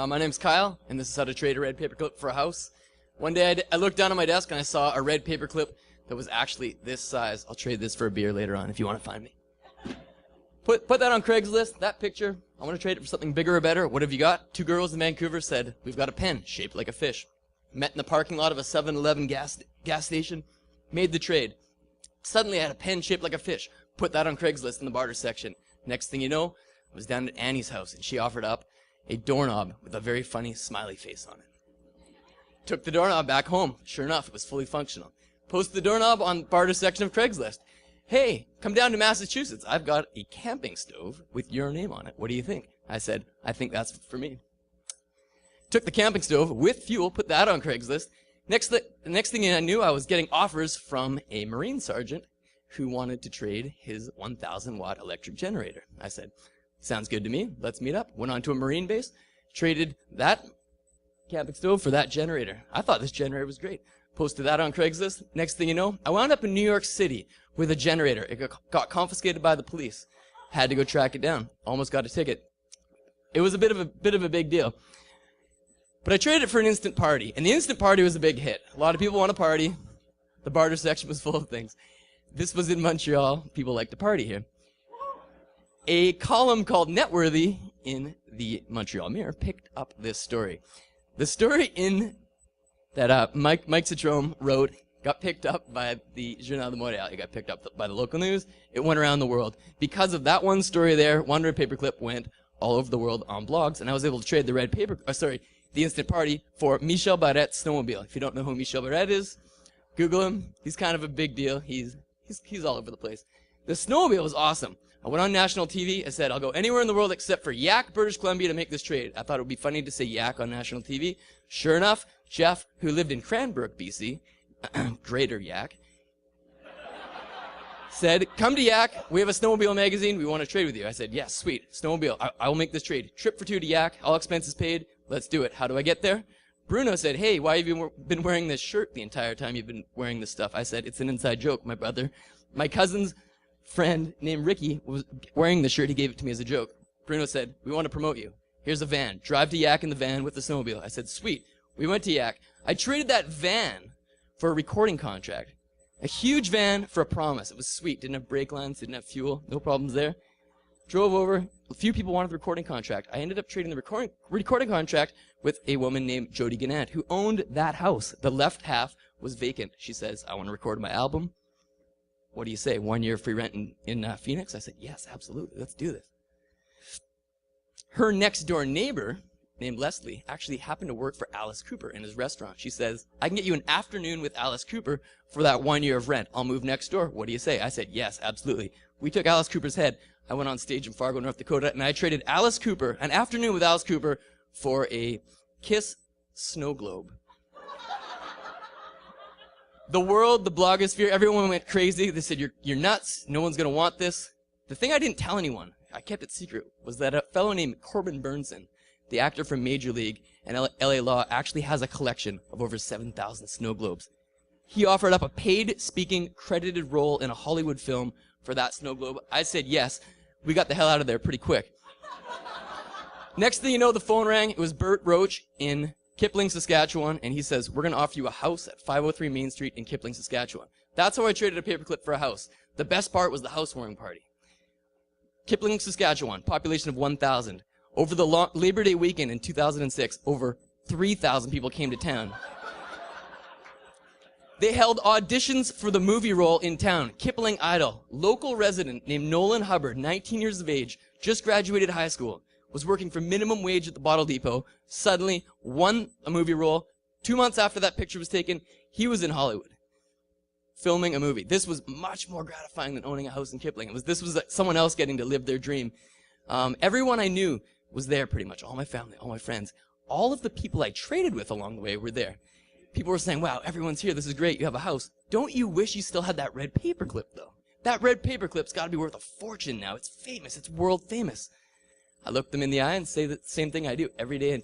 My name's Kyle, and this is how to trade a red paperclip for a house. One day I looked down on my desk and I saw a red paperclip that was actually this size. I'll trade this for a beer later on if you want to find me. Put that on Craigslist, that picture. I want to trade it for something bigger or better. What have you got? 2 girls in Vancouver said, we've got a pen shaped like a fish. Met in the parking lot of a 7-Eleven gas station. Made the trade. Suddenly I had a pen shaped like a fish. Put that on Craigslist in the barter section. Next thing you know, I was down at Annie's house and she offered up a doorknob with a very funny smiley face on it. Took the doorknob back home. Sure enough, it was fully functional. Posted the doorknob on the barter section of Craigslist. Hey, come down to Massachusetts. I've got a camping stove with your name on it. What do you think? I said, I think that's for me. Took the camping stove with fuel, put that on Craigslist. Next thing I knew, I was getting offers from a Marine sergeant who wanted to trade his 1,000-watt electric generator. I said, sounds good to me. Let's meet up. Went on to a Marine base, traded that camping stove for that generator. I thought this generator was great. Posted that on Craigslist. Next thing you know, I wound up in New York City with a generator. It got confiscated by the police. Had to go track it down. Almost got a ticket. It was a bit of a big deal. But I traded it for an instant party, and the instant party was a big hit. A lot of people want to party. The barter section was full of things. This was in Montreal. People like to party here. A column called Networthy in the Montreal Mirror picked up this story. The story in that Mike Citrome wrote got picked up by the Journal de Montréal. It got picked up by the local news. It went around the world. Because of that one story there, one red paperclip went all over the world on blogs, and I was able to trade the instant party for Michel Barrette's snowmobile. If you don't know who Michel Barrette is, Google him. He's kind of a big deal. He's all over the place. The snowmobile was awesome. I went on national TV. I said, I'll go anywhere in the world except for Yak, British Columbia to make this trade. I thought it would be funny to say Yak on national TV. Sure enough, Jeff, who lived in Cranbrook, BC, Greater Yak, said, come to Yak. We have a snowmobile magazine. We want to trade with you. I said, yes, sweet. Snowmobile. I will make this trade. Trip for 2 to Yak. All expenses paid. Let's do it. How do I get there? Bruno said, hey, why have you been wearing this shirt the entire time you've been wearing this stuff? I said, it's an inside joke, my brother. My cousin's friend named Ricky was wearing the shirt. He gave it to me as a joke. Bruno said, we want to promote you. Here's a van. Drive to Yak in the van with the snowmobile. I said, sweet. We went to Yak. I traded that van for a recording contract. A huge van for a promise. It was sweet. Didn't have brake lines, didn't have fuel. No problems there. Drove over. A few people wanted the recording contract. I ended up trading the recording contract with a woman named Jody Gannett, who owned that house. The left half was vacant. She says, I want to record my album. What do you say? 1 year free rent in Phoenix? I said, yes, absolutely. Let's do this. Her next door neighbor, named Leslie, actually happened to work for Alice Cooper in his restaurant. She says, I can get you an afternoon with Alice Cooper for that 1 year of rent. I'll move next door. What do you say? I said, yes, absolutely. We took Alice Cooper's head. I went on stage in Fargo, North Dakota, and I traded Alice Cooper, an afternoon with Alice Cooper, for a Kiss snow globe. The world, the blogosphere, everyone went crazy. They said, you're nuts. No one's going to want this. The thing I didn't tell anyone, I kept it secret, was that a fellow named Corbin Burnson, the actor from Major League and LA Law, actually has a collection of over 7,000 snow globes. He offered up a paid speaking credited role in a Hollywood film for that snow globe. I said yes. We got the hell out of there pretty quick. Next thing you know, the phone rang. It was Bert Roach in Kipling, Saskatchewan, and he says, we're going to offer you a house at 503 Main Street in Kipling, Saskatchewan. That's how I traded a paperclip for a house. The best part was the housewarming party. Kipling, Saskatchewan, population of 1,000. Over the Labor Day weekend in 2006, over 3,000 people came to town. They held auditions for the movie role in town. Kipling Idol, local resident named Nolan Hubbard, 19 years of age, just graduated high school, was working for minimum wage at the bottle depot, suddenly won a movie role. 2 months after that picture was taken, he was in Hollywood filming a movie. This was much more gratifying than owning a house in Kipling. This was someone else getting to live their dream. Everyone I knew was there pretty much. All my family, all my friends. All of the people I traded with along the way were there. People were saying, wow, everyone's here. This is great. You have a house. Don't you wish you still had that red paperclip, though? That red paperclip's got to be worth a fortune now. It's famous. It's world famous. I look them in the eye and say the same thing I do every day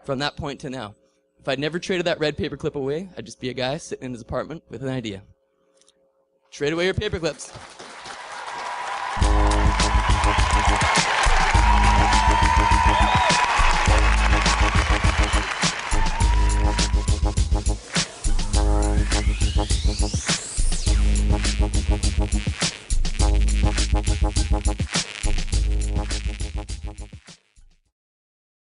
from that point to now. If I'd never traded that red paperclip away, I'd just be a guy sitting in his apartment with an idea. Trade away your paperclips.